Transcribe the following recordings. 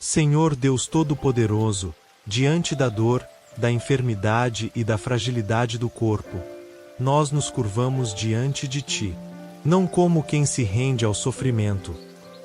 Senhor Deus Todo-Poderoso, diante da dor, da enfermidade e da fragilidade do corpo, nós nos curvamos diante de Ti. Não como quem se rende ao sofrimento,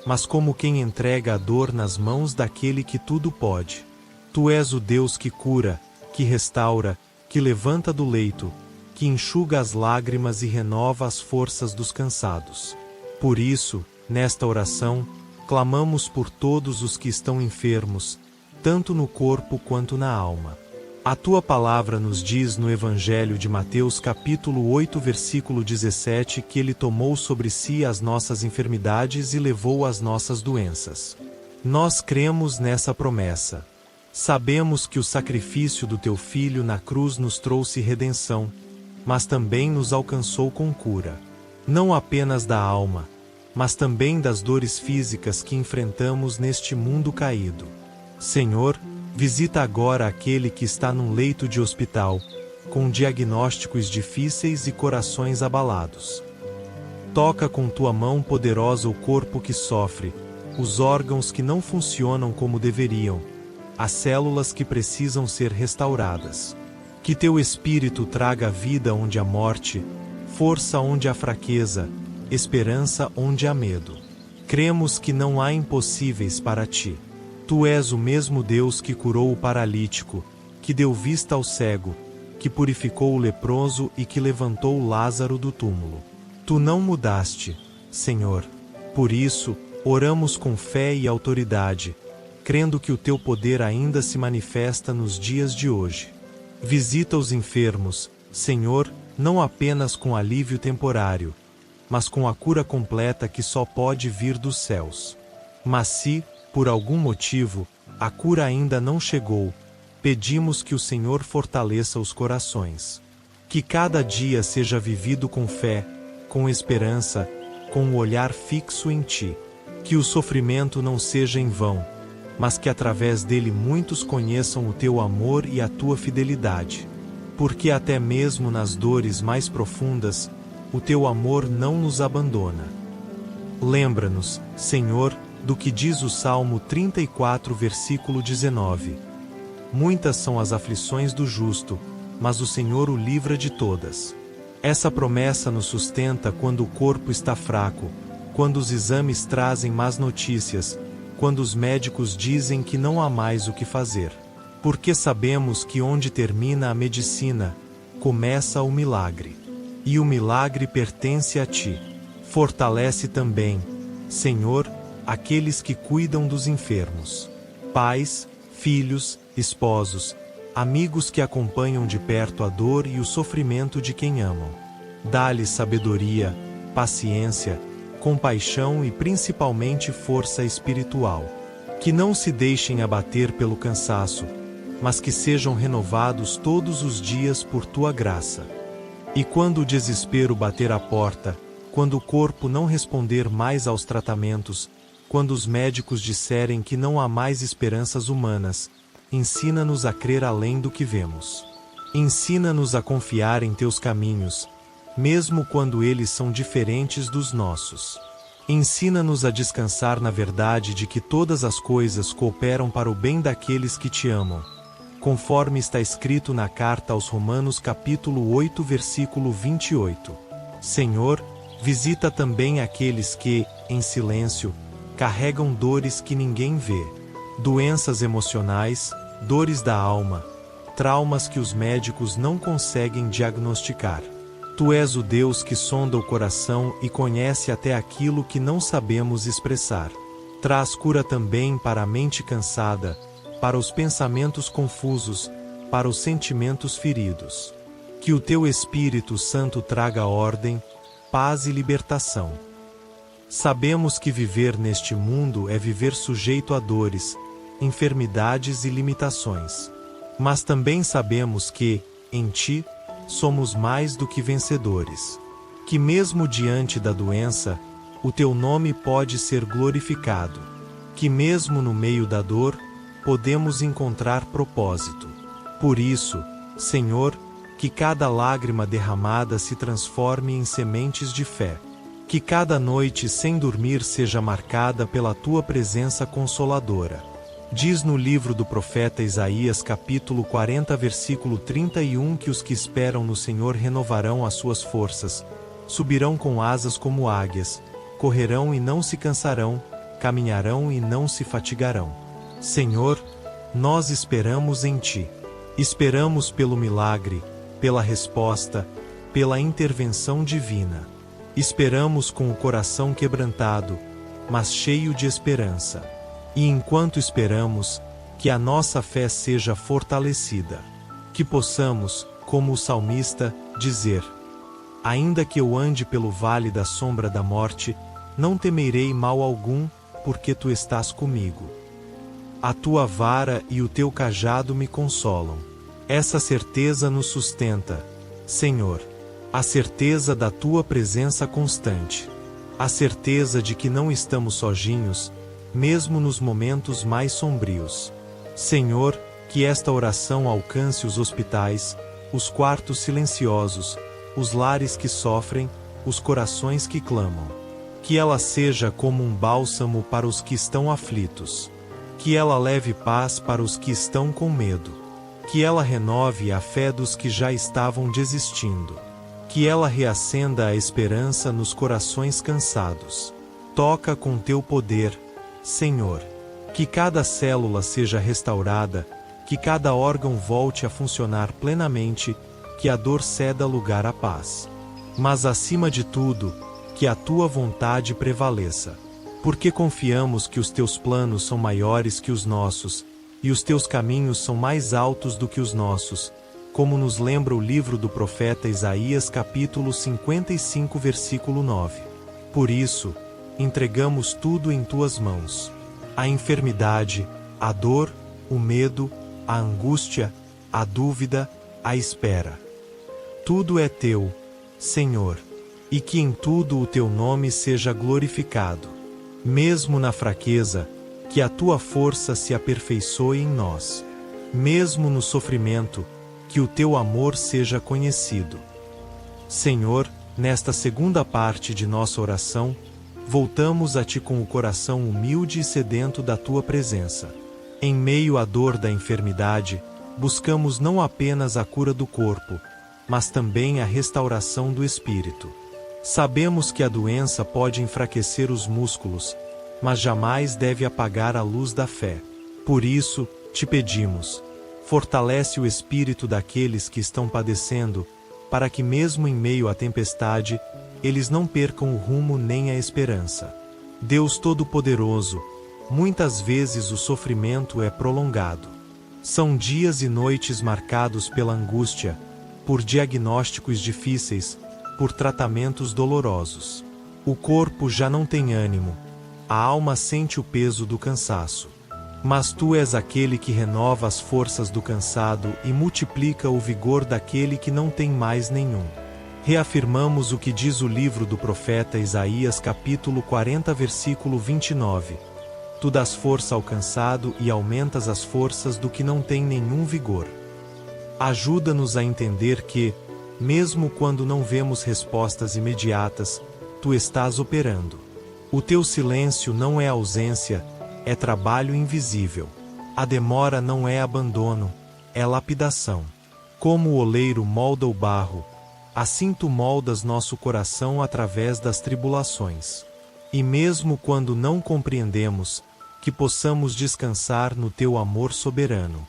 mas como quem entrega a dor nas mãos daquele que tudo pode. Tu és o Deus que cura, que restaura, que levanta do leito, que enxuga as lágrimas e renova as forças dos cansados. Por isso, nesta oração, clamamos por todos os que estão enfermos, tanto no corpo quanto na alma. A Tua palavra nos diz no Evangelho de Mateus capítulo 8 versículo 17 que Ele tomou sobre si as nossas enfermidades e levou as nossas doenças. Nós cremos nessa promessa. Sabemos que o sacrifício do Teu Filho na cruz nos trouxe redenção, mas também nos alcançou com cura. Não apenas da alma, mas também das dores físicas que enfrentamos neste mundo caído. Senhor, visita agora aquele que está num leito de hospital, com diagnósticos difíceis e corações abalados. Toca com Tua mão poderosa o corpo que sofre, os órgãos que não funcionam como deveriam, as células que precisam ser restauradas. Que Teu Espírito traga vida onde há morte, força onde há fraqueza, esperança onde há medo. Cremos que não há impossíveis para Ti. Tu és o mesmo Deus que curou o paralítico, que deu vista ao cego, que purificou o leproso e que levantou Lázaro do túmulo. Tu não mudaste, Senhor. Por isso, oramos com fé e autoridade, crendo que o Teu poder ainda se manifesta nos dias de hoje. Visita os enfermos, Senhor, não apenas com alívio temporário, mas com a cura completa que só pode vir dos céus. Mas se, por algum motivo, a cura ainda não chegou, pedimos que o Senhor fortaleça os corações. Que cada dia seja vivido com fé, com esperança, com o olhar fixo em Ti. Que o sofrimento não seja em vão, mas que através dele muitos conheçam o Teu amor e a Tua fidelidade. Porque até mesmo nas dores mais profundas, o Teu amor não nos abandona. Lembra-nos, Senhor, do que diz o Salmo 34 versículo 19. Muitas são as aflições do justo, mas o Senhor o livra de todas. Essa promessa nos sustenta quando o corpo está fraco, quando os exames trazem más notícias, quando os médicos dizem que não há mais o que fazer. Porque sabemos que onde termina a medicina, começa o milagre. E o milagre pertence a Ti. Fortalece também, Senhor, aqueles que cuidam dos enfermos. Pais, filhos, esposos, amigos que acompanham de perto a dor e o sofrimento de quem amam. Dá-lhes sabedoria, paciência, compaixão e principalmente força espiritual. Que não se deixem abater pelo cansaço, mas que sejam renovados todos os dias por Tua graça. E quando o desespero bater à porta, quando o corpo não responder mais aos tratamentos, quando os médicos disserem que não há mais esperanças humanas, ensina-nos a crer além do que vemos. Ensina-nos a confiar em Teus caminhos, mesmo quando eles são diferentes dos nossos. Ensina-nos a descansar na verdade de que todas as coisas cooperam para o bem daqueles que Te amam, conforme está escrito na carta aos Romanos capítulo 8 versículo 28. Senhor, visita também aqueles que, em silêncio, carregam dores que ninguém vê, doenças emocionais, dores da alma, traumas que os médicos não conseguem diagnosticar. Tu és o Deus que sonda o coração e conhece até aquilo que não sabemos expressar. Traz cura também para a mente cansada, para os pensamentos confusos, para os sentimentos feridos. Que o Teu Espírito Santo traga ordem, paz e libertação. Sabemos que viver neste mundo é viver sujeito a dores, enfermidades e limitações. Mas também sabemos que, em Ti, somos mais do que vencedores. Que mesmo diante da doença, o Teu nome pode ser glorificado. Que mesmo no meio da dor, podemos encontrar propósito. Por isso, Senhor, que cada lágrima derramada se transforme em sementes de fé. Que cada noite sem dormir seja marcada pela Tua presença consoladora. Diz no livro do profeta Isaías capítulo 40 versículo 31 que os que esperam no Senhor renovarão as suas forças, subirão com asas como águias, correrão e não se cansarão, caminharão e não se fatigarão. Senhor, nós esperamos em Ti. Esperamos pelo milagre, pela resposta, pela intervenção divina. Esperamos com o coração quebrantado, mas cheio de esperança. E enquanto esperamos, que a nossa fé seja fortalecida. Que possamos, como o salmista, dizer: ainda que eu ande pelo vale da sombra da morte, não temerei mal algum, porque Tu estás comigo. A Tua vara e o Teu cajado me consolam. Essa certeza nos sustenta, Senhor. A certeza da Tua presença constante. A certeza de que não estamos sozinhos, mesmo nos momentos mais sombrios. Senhor, que esta oração alcance os hospitais, os quartos silenciosos, os lares que sofrem, os corações que clamam. Que ela seja como um bálsamo para os que estão aflitos. Que ela leve paz para os que estão com medo. Que ela renove a fé dos que já estavam desistindo. Que ela reacenda a esperança nos corações cansados. Toca com Teu poder, Senhor. Que cada célula seja restaurada, que cada órgão volte a funcionar plenamente, que a dor ceda lugar à paz. Mas acima de tudo, que a Tua vontade prevaleça. Porque confiamos que os Teus planos são maiores que os nossos, e os Teus caminhos são mais altos do que os nossos, como nos lembra o livro do profeta Isaías capítulo 55 versículo 9. Por isso, entregamos tudo em Tuas mãos. A enfermidade, a dor, o medo, a angústia, a dúvida, a espera. Tudo é Teu, Senhor, e que em tudo o Teu nome seja glorificado. Mesmo na fraqueza, que a Tua força se aperfeiçoe em nós. Mesmo no sofrimento, que o Teu amor seja conhecido. Senhor, nesta segunda parte de nossa oração, voltamos a Ti com o coração humilde e sedento da Tua presença. Em meio à dor da enfermidade, buscamos não apenas a cura do corpo, mas também a restauração do espírito. Sabemos que a doença pode enfraquecer os músculos, mas jamais deve apagar a luz da fé. Por isso, Te pedimos, fortalece o espírito daqueles que estão padecendo, para que mesmo em meio à tempestade, eles não percam o rumo nem a esperança. Deus Todo-Poderoso, muitas vezes o sofrimento é prolongado. São dias e noites marcados pela angústia, por diagnósticos difíceis, por tratamentos dolorosos. O corpo já não tem ânimo, a alma sente o peso do cansaço. Mas Tu és aquele que renova as forças do cansado e multiplica o vigor daquele que não tem mais nenhum. Reafirmamos o que diz o livro do profeta Isaías capítulo 40 versículo 29. Tu dás força ao cansado e aumentas as forças do que não tem nenhum vigor. Ajuda-nos a entender que, mesmo quando não vemos respostas imediatas, Tu estás operando. O Teu silêncio não é ausência, é trabalho invisível. A demora não é abandono, é lapidação. Como o oleiro molda o barro, assim Tu moldas nosso coração através das tribulações. E mesmo quando não compreendemos, que possamos descansar no Teu amor soberano.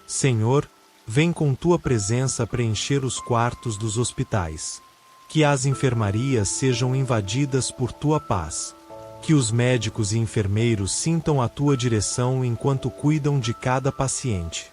Senhor, vem com Tua presença preencher os quartos dos hospitais. Que as enfermarias sejam invadidas por Tua paz. Que os médicos e enfermeiros sintam a Tua direção enquanto cuidam de cada paciente.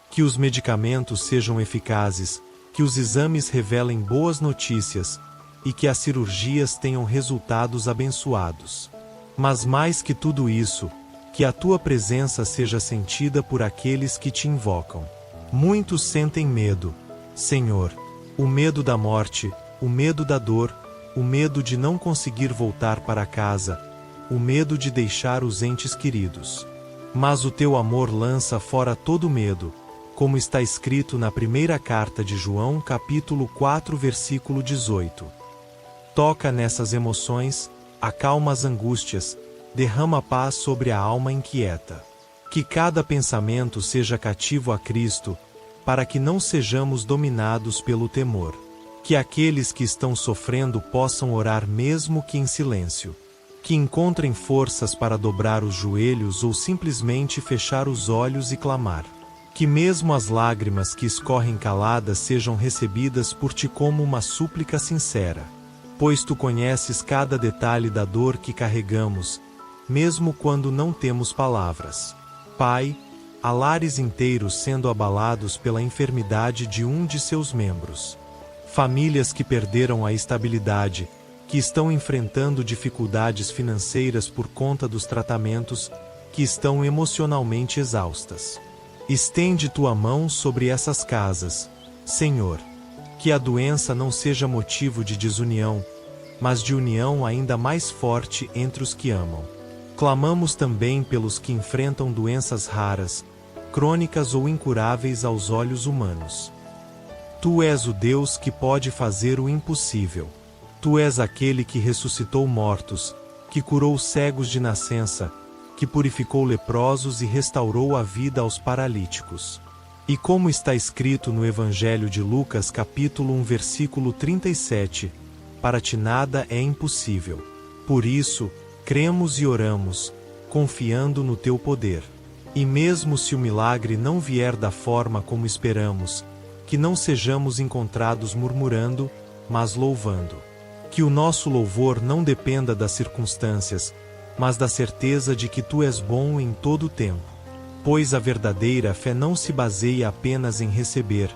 Que os medicamentos sejam eficazes, que os exames revelem boas notícias, e que as cirurgias tenham resultados abençoados. Mas mais que tudo isso, que a Tua presença seja sentida por aqueles que Te invocam. Muitos sentem medo, Senhor, o medo da morte, o medo da dor, o medo de não conseguir voltar para casa, o medo de deixar os entes queridos. Mas o Teu amor lança fora todo medo, como está escrito na primeira carta de João, capítulo 4, versículo 18. Toca nessas emoções, acalma as angústias, derrama paz sobre a alma inquieta. Que cada pensamento seja cativo a Cristo, para que não sejamos dominados pelo temor. Que aqueles que estão sofrendo possam orar mesmo que em silêncio. Que encontrem forças para dobrar os joelhos ou simplesmente fechar os olhos e clamar. Que mesmo as lágrimas que escorrem caladas sejam recebidas por ti como uma súplica sincera. Pois tu conheces cada detalhe da dor que carregamos, mesmo quando não temos palavras. Pai, há lares inteiros sendo abalados pela enfermidade de um de seus membros. Famílias que perderam a estabilidade, que estão enfrentando dificuldades financeiras por conta dos tratamentos, que estão emocionalmente exaustas. Estende tua mão sobre essas casas, Senhor. Que a doença não seja motivo de desunião, mas de união ainda mais forte entre os que amam. Clamamos também pelos que enfrentam doenças raras, crônicas ou incuráveis aos olhos humanos. Tu és o Deus que pode fazer o impossível. Tu és aquele que ressuscitou mortos, que curou cegos de nascença, que purificou leprosos e restaurou a vida aos paralíticos. E como está escrito no Evangelho de Lucas capítulo 1 versículo 37, para ti nada é impossível. Por isso, cremos e oramos, confiando no teu poder. E mesmo se o milagre não vier da forma como esperamos, que não sejamos encontrados murmurando, mas louvando. Que o nosso louvor não dependa das circunstâncias, mas da certeza de que tu és bom em todo o tempo. Pois a verdadeira fé não se baseia apenas em receber,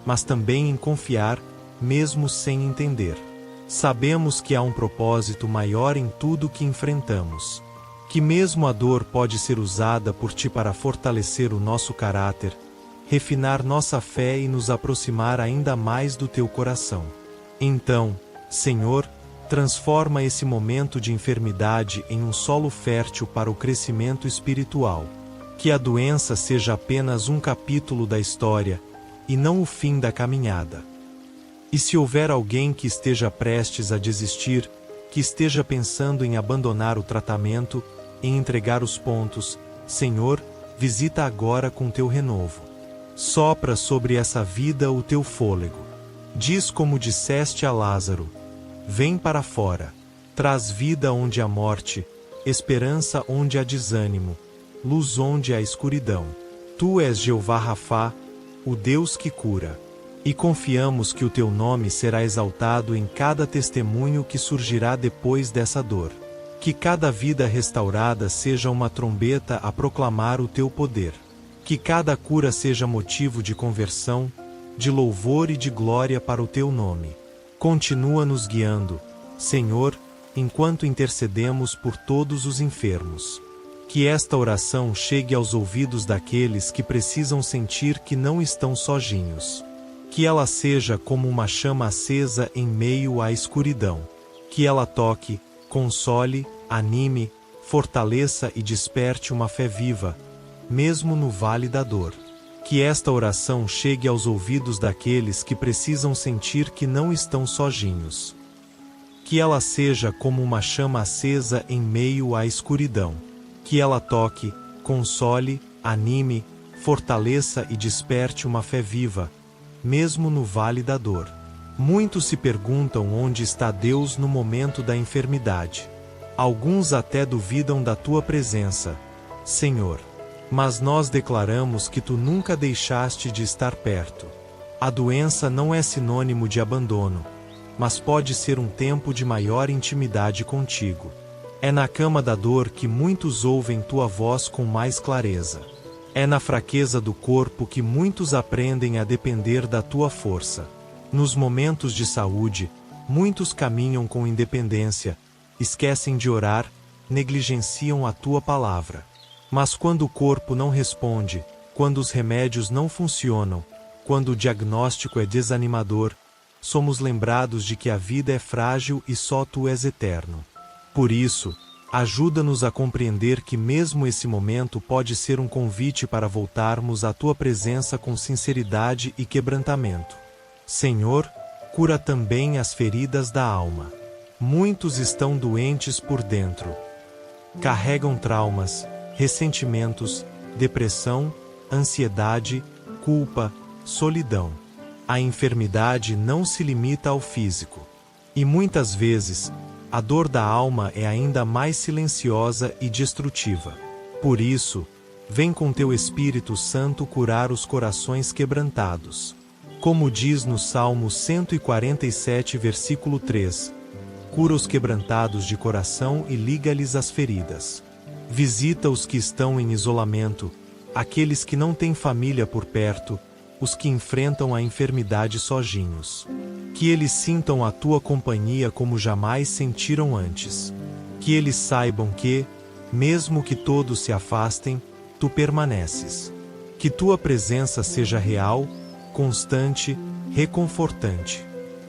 mas também em confiar, mesmo sem entender. Sabemos que há um propósito maior em tudo que enfrentamos. Que mesmo a dor pode ser usada por ti para fortalecer o nosso caráter, refinar nossa fé e nos aproximar ainda mais do teu coração. Então, Senhor, transforma esse momento de enfermidade em um solo fértil para o crescimento espiritual. Que a doença seja apenas um capítulo da história, e não o fim da caminhada. E se houver alguém que esteja prestes a desistir, que esteja pensando em abandonar o tratamento, em entregar os pontos, Senhor, visita agora com teu renovo. Sopra sobre essa vida o teu fôlego. Diz como disseste a Lázaro: vem para fora. Traz vida onde há morte, esperança onde há desânimo, luz onde há escuridão. Tu és Jeová Rafá, o Deus que cura. E confiamos que o teu nome será exaltado em cada testemunho que surgirá depois dessa dor. Que cada vida restaurada seja uma trombeta a proclamar o teu poder. Que cada cura seja motivo de conversão, de louvor e de glória para o teu nome. Continua nos guiando, Senhor, enquanto intercedemos por todos os enfermos. Que esta oração chegue aos ouvidos daqueles que precisam sentir que não estão sozinhos. Que ela seja como uma chama acesa em meio à escuridão. Que ela toque, console, anime, fortaleça e desperte uma fé viva, mesmo no vale da dor. Que esta oração chegue aos ouvidos daqueles que precisam sentir que não estão sozinhos. Que ela seja como uma chama acesa em meio à escuridão. Que ela toque, console, anime, fortaleça e desperte uma fé viva, mesmo no vale da dor. Muitos se perguntam onde está Deus no momento da enfermidade. Alguns até duvidam da tua presença, Senhor. Mas nós declaramos que tu nunca deixaste de estar perto. A doença não é sinônimo de abandono, mas pode ser um tempo de maior intimidade contigo. É na cama da dor que muitos ouvem tua voz com mais clareza. É na fraqueza do corpo que muitos aprendem a depender da tua força. Nos momentos de saúde, muitos caminham com independência, esquecem de orar, negligenciam a tua palavra. Mas quando o corpo não responde, quando os remédios não funcionam, quando o diagnóstico é desanimador, somos lembrados de que a vida é frágil e só tu és eterno. Por isso, ajuda-nos a compreender que mesmo esse momento pode ser um convite para voltarmos à tua presença com sinceridade e quebrantamento. Senhor, cura também as feridas da alma. Muitos estão doentes por dentro. Carregam traumas, ressentimentos, depressão, ansiedade, culpa, solidão. A enfermidade não se limita ao físico. E muitas vezes, a dor da alma é ainda mais silenciosa e destrutiva. Por isso, vem com teu Espírito Santo curar os corações quebrantados. Como diz no Salmo 147, versículo 3, cura os quebrantados de coração e liga-lhes as feridas. Visita os que estão em isolamento, aqueles que não têm família por perto, os que enfrentam a enfermidade sozinhos. Que eles sintam a tua companhia como jamais sentiram antes. Que eles saibam que, mesmo que todos se afastem, tu permaneces. Que tua presença seja real, constante, reconfortante.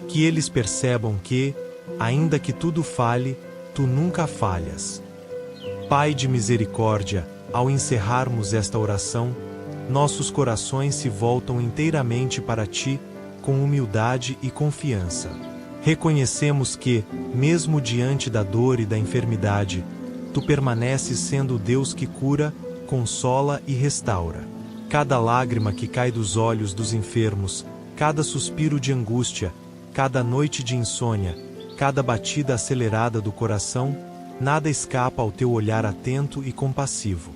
Que eles percebam que, ainda que tudo falhe, tu nunca falhas. Pai de misericórdia, ao encerrarmos esta oração, nossos corações se voltam inteiramente para ti, com humildade e confiança. Reconhecemos que, mesmo diante da dor e da enfermidade, tu permaneces sendo o Deus que cura, consola e restaura. Cada lágrima que cai dos olhos dos enfermos, cada suspiro de angústia, cada noite de insônia, cada batida acelerada do coração, nada escapa ao teu olhar atento e compassivo.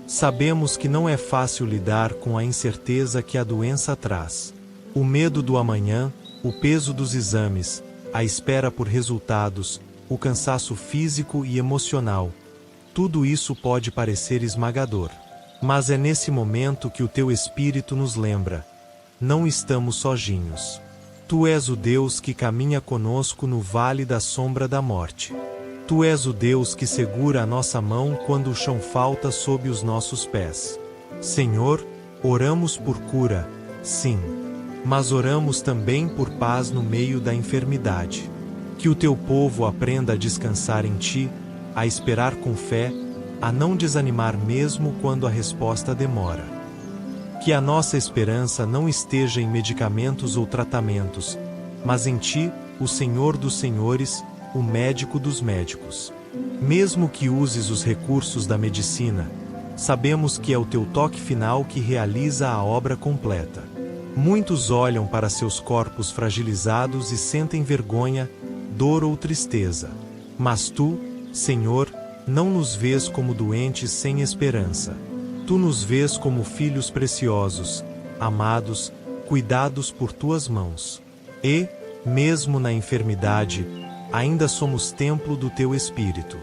Sabemos que não é fácil lidar com a incerteza que a doença traz. O medo do amanhã, o peso dos exames, a espera por resultados, o cansaço físico e emocional. Tudo isso pode parecer esmagador. Mas é nesse momento que o teu Espírito nos lembra: não estamos sozinhos. Tu és o Deus que caminha conosco no vale da sombra da morte. Tu és o Deus que segura a nossa mão quando o chão falta sob os nossos pés. Senhor, oramos por cura, sim. Mas oramos também por paz no meio da enfermidade. Que o teu povo aprenda a descansar em ti, a esperar com fé, a não desanimar mesmo quando a resposta demora. Que a nossa esperança não esteja em medicamentos ou tratamentos, mas em ti, o Senhor dos Senhores, o médico dos médicos. Mesmo que uses os recursos da medicina, sabemos que é o teu toque final que realiza a obra completa. Muitos olham para seus corpos fragilizados e sentem vergonha, dor ou tristeza. Mas tu, Senhor, não nos vês como doentes sem esperança. Tu nos vês como filhos preciosos, amados, cuidados por tuas mãos. E, mesmo na enfermidade, ainda somos templo do teu Espírito.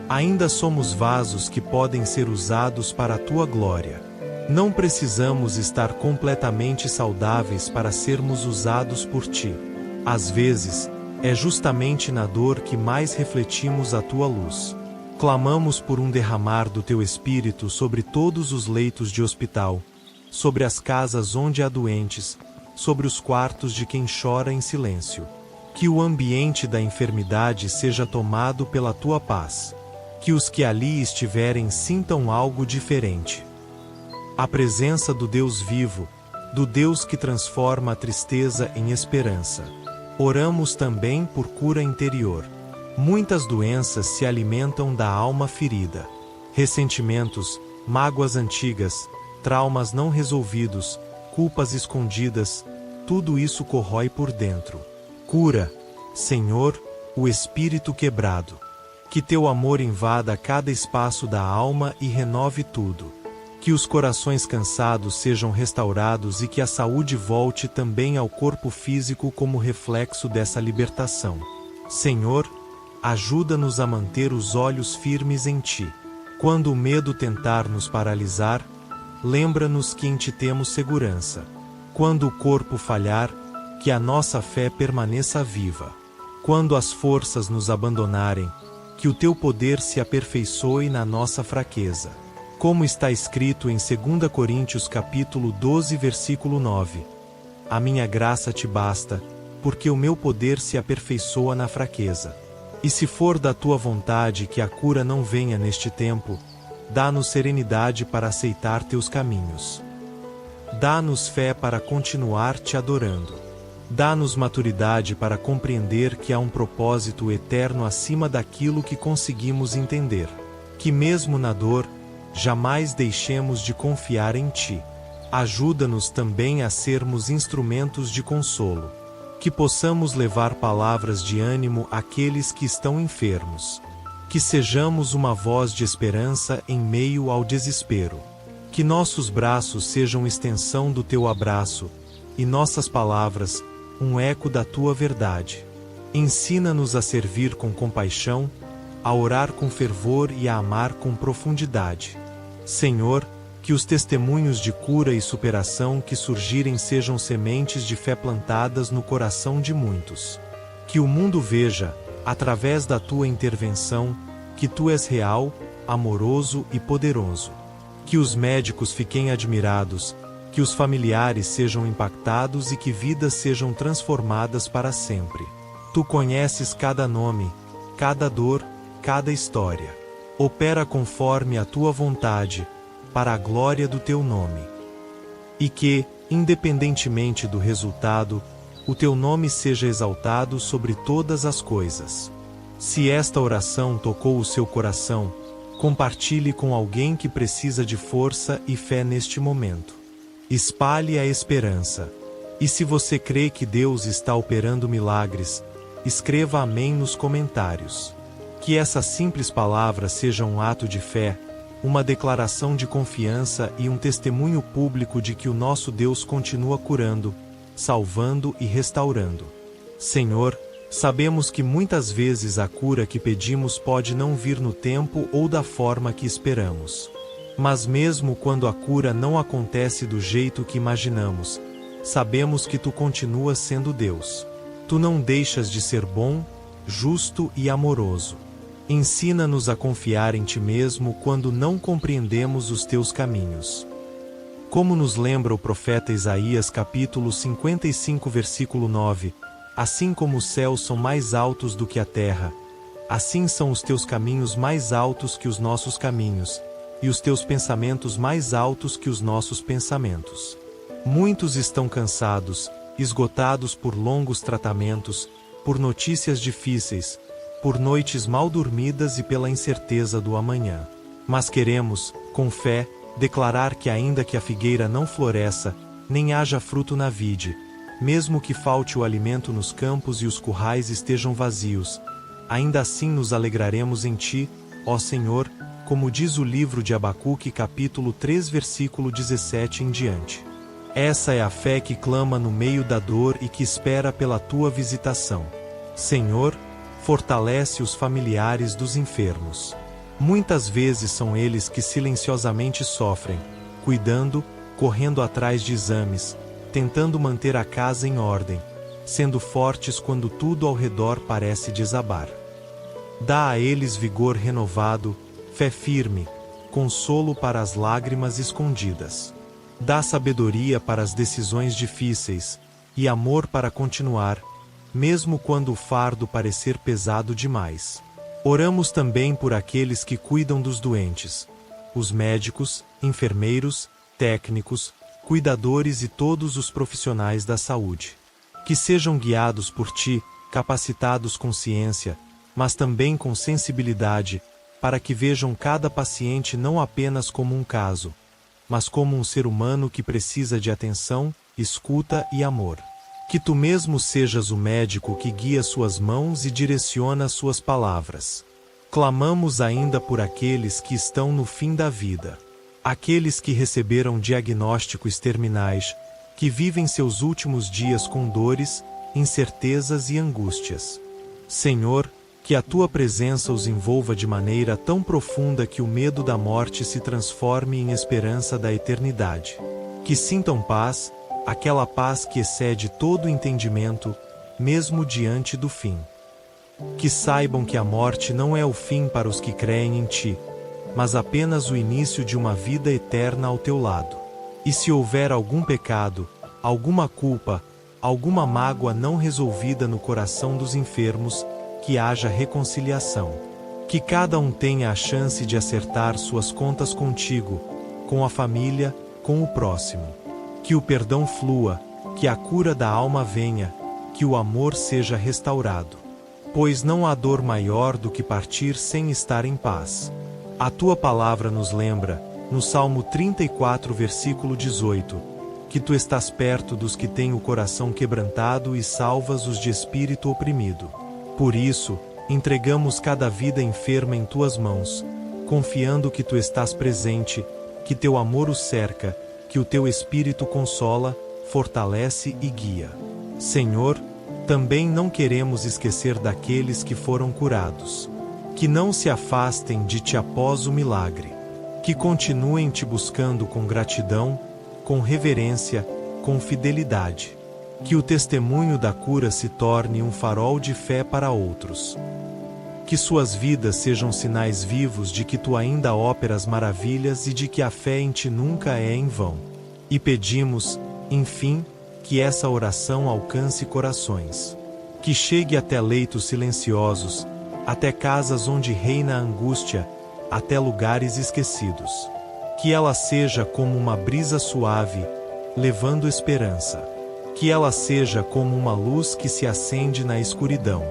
Ainda somos vasos que podem ser usados para a tua glória. Não precisamos estar completamente saudáveis para sermos usados por ti. Às vezes, é justamente na dor que mais refletimos a tua luz. Clamamos por um derramar do teu Espírito sobre todos os leitos de hospital, sobre as casas onde há doentes, sobre os quartos de quem chora em silêncio. Que o ambiente da enfermidade seja tomado pela tua paz. Que os que ali estiverem sintam algo diferente. A presença do Deus vivo, do Deus que transforma a tristeza em esperança. Oramos também por cura interior. Muitas doenças se alimentam da alma ferida. Ressentimentos, mágoas antigas, traumas não resolvidos, culpas escondidas, tudo isso corrói por dentro. Cura, Senhor, o espírito quebrado. Que teu amor invada cada espaço da alma e renove tudo. Que os corações cansados sejam restaurados e que a saúde volte também ao corpo físico como reflexo dessa libertação. Senhor, ajuda-nos a manter os olhos firmes em ti. Quando o medo tentar nos paralisar, lembra-nos que em ti temos segurança. Quando o corpo falhar, que a nossa fé permaneça viva. Quando as forças nos abandonarem, que o teu poder se aperfeiçoe na nossa fraqueza. Como está escrito em 2 Coríntios capítulo 12, versículo 9. A minha graça te basta, porque o meu poder se aperfeiçoa na fraqueza. E se for da tua vontade que a cura não venha neste tempo, dá-nos serenidade para aceitar teus caminhos. Dá-nos fé para continuar te adorando. Dá-nos maturidade para compreender que há um propósito eterno acima daquilo que conseguimos entender. Que mesmo na dor, jamais deixemos de confiar em Ti. Ajuda-nos também a sermos instrumentos de consolo. Que possamos levar palavras de ânimo àqueles que estão enfermos. Que sejamos uma voz de esperança em meio ao desespero. Que nossos braços sejam extensão do Teu abraço, e nossas palavras, um eco da Tua verdade. Ensina-nos a servir com compaixão, a orar com fervor e a amar com profundidade. Senhor, que os testemunhos de cura e superação que surgirem sejam sementes de fé plantadas no coração de muitos. Que o mundo veja, através da Tua intervenção, que Tu és real, amoroso e poderoso. Que os médicos fiquem admirados, que os familiares sejam impactados e que vidas sejam transformadas para sempre. Tu conheces cada nome, cada dor, cada história. Opera conforme a Tua vontade, para a glória do Teu nome. E que, independentemente do resultado, o Teu nome seja exaltado sobre todas as coisas. Se esta oração tocou o seu coração, compartilhe com alguém que precisa de força e fé neste momento. Espalhe a esperança. E se você crê que Deus está operando milagres, escreva amém nos comentários. Que essa simples palavra seja um ato de fé, uma declaração de confiança e um testemunho público de que o nosso Deus continua curando, salvando e restaurando. Senhor, sabemos que muitas vezes a cura que pedimos pode não vir no tempo ou da forma que esperamos. Mas mesmo quando a cura não acontece do jeito que imaginamos, sabemos que Tu continuas sendo Deus. Tu não deixas de ser bom, justo e amoroso. Ensina-nos a confiar em Ti mesmo quando não compreendemos os Teus caminhos. Como nos lembra o profeta Isaías capítulo 55 versículo 9, assim como os céus são mais altos do que a terra, assim são os Teus caminhos mais altos que os nossos caminhos, e os Teus pensamentos mais altos que os nossos pensamentos. Muitos estão cansados, esgotados por longos tratamentos, por notícias difíceis, por noites mal dormidas e pela incerteza do amanhã. Mas queremos, com fé, declarar que ainda que a figueira não floresça, nem haja fruto na vide, mesmo que falte o alimento nos campos e os currais estejam vazios, ainda assim nos alegraremos em Ti, ó Senhor, como diz o livro de Abacuque capítulo 3 versículo 17 em diante. Essa é a fé que clama no meio da dor e que espera pela Tua visitação. Senhor, fortalece os familiares dos enfermos. Muitas vezes são eles que silenciosamente sofrem, cuidando, correndo atrás de exames, tentando manter a casa em ordem, sendo fortes quando tudo ao redor parece desabar. Dá a eles vigor renovado, fé firme, consolo para as lágrimas escondidas. Dá sabedoria para as decisões difíceis, e amor para continuar, mesmo quando o fardo parecer pesado demais. Oramos também por aqueles que cuidam dos doentes, os médicos, enfermeiros, técnicos, cuidadores e todos os profissionais da saúde. Que sejam guiados por Ti, capacitados com ciência, mas também com sensibilidade, para que vejam cada paciente não apenas como um caso, mas como um ser humano que precisa de atenção, escuta e amor. Que Tu mesmo sejas o médico que guia suas mãos e direciona suas palavras. Clamamos ainda por aqueles que estão no fim da vida. Aqueles que receberam diagnósticos terminais, que vivem seus últimos dias com dores, incertezas e angústias. Senhor, que a Tua presença os envolva de maneira tão profunda que o medo da morte se transforme em esperança da eternidade. Que sintam paz, aquela paz que excede todo entendimento, mesmo diante do fim. Que saibam que a morte não é o fim para os que creem em Ti, mas apenas o início de uma vida eterna ao Teu lado. E se houver algum pecado, alguma culpa, alguma mágoa não resolvida no coração dos enfermos, que haja reconciliação. Que cada um tenha a chance de acertar suas contas contigo, com a família, com o próximo. Que o perdão flua, que a cura da alma venha, que o amor seja restaurado. Pois não há dor maior do que partir sem estar em paz. A tua palavra nos lembra, no Salmo 34, versículo 18, que tu estás perto dos que têm o coração quebrantado e salvas os de espírito oprimido. Por isso, entregamos cada vida enferma em tuas mãos, confiando que tu estás presente, que teu amor os cerca, que o teu espírito consola, fortalece e guia. Senhor, também não queremos esquecer daqueles que foram curados. Que não se afastem de ti após o milagre. Que continuem te buscando com gratidão, com reverência, com fidelidade. Que o testemunho da cura se torne um farol de fé para outros. Que suas vidas sejam sinais vivos de que tu ainda operas maravilhas e de que a fé em ti nunca é em vão. E pedimos, enfim, que essa oração alcance corações. Que chegue até leitos silenciosos, até casas onde reina a angústia, até lugares esquecidos. Que ela seja como uma brisa suave, levando esperança. Que ela seja como uma luz que se acende na escuridão.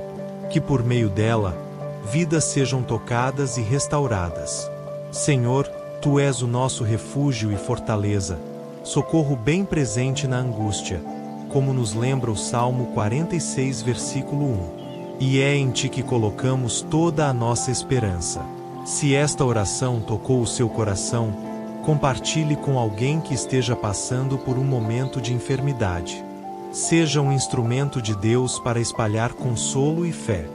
Que por meio dela, vidas sejam tocadas e restauradas. Senhor, tu és o nosso refúgio e fortaleza, socorro bem presente na angústia, como nos lembra o Salmo 46, versículo 1. E é em ti que colocamos toda a nossa esperança. Se esta oração tocou o seu coração, compartilhe com alguém que esteja passando por um momento de enfermidade. Seja um instrumento de Deus para espalhar consolo e fé.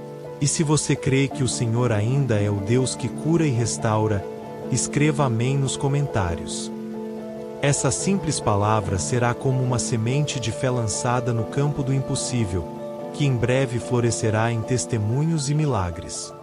E se você crê que o Senhor ainda é o Deus que cura e restaura, escreva amém nos comentários. Essa simples palavra será como uma semente de fé lançada no campo do impossível, que em breve florescerá em testemunhos e milagres.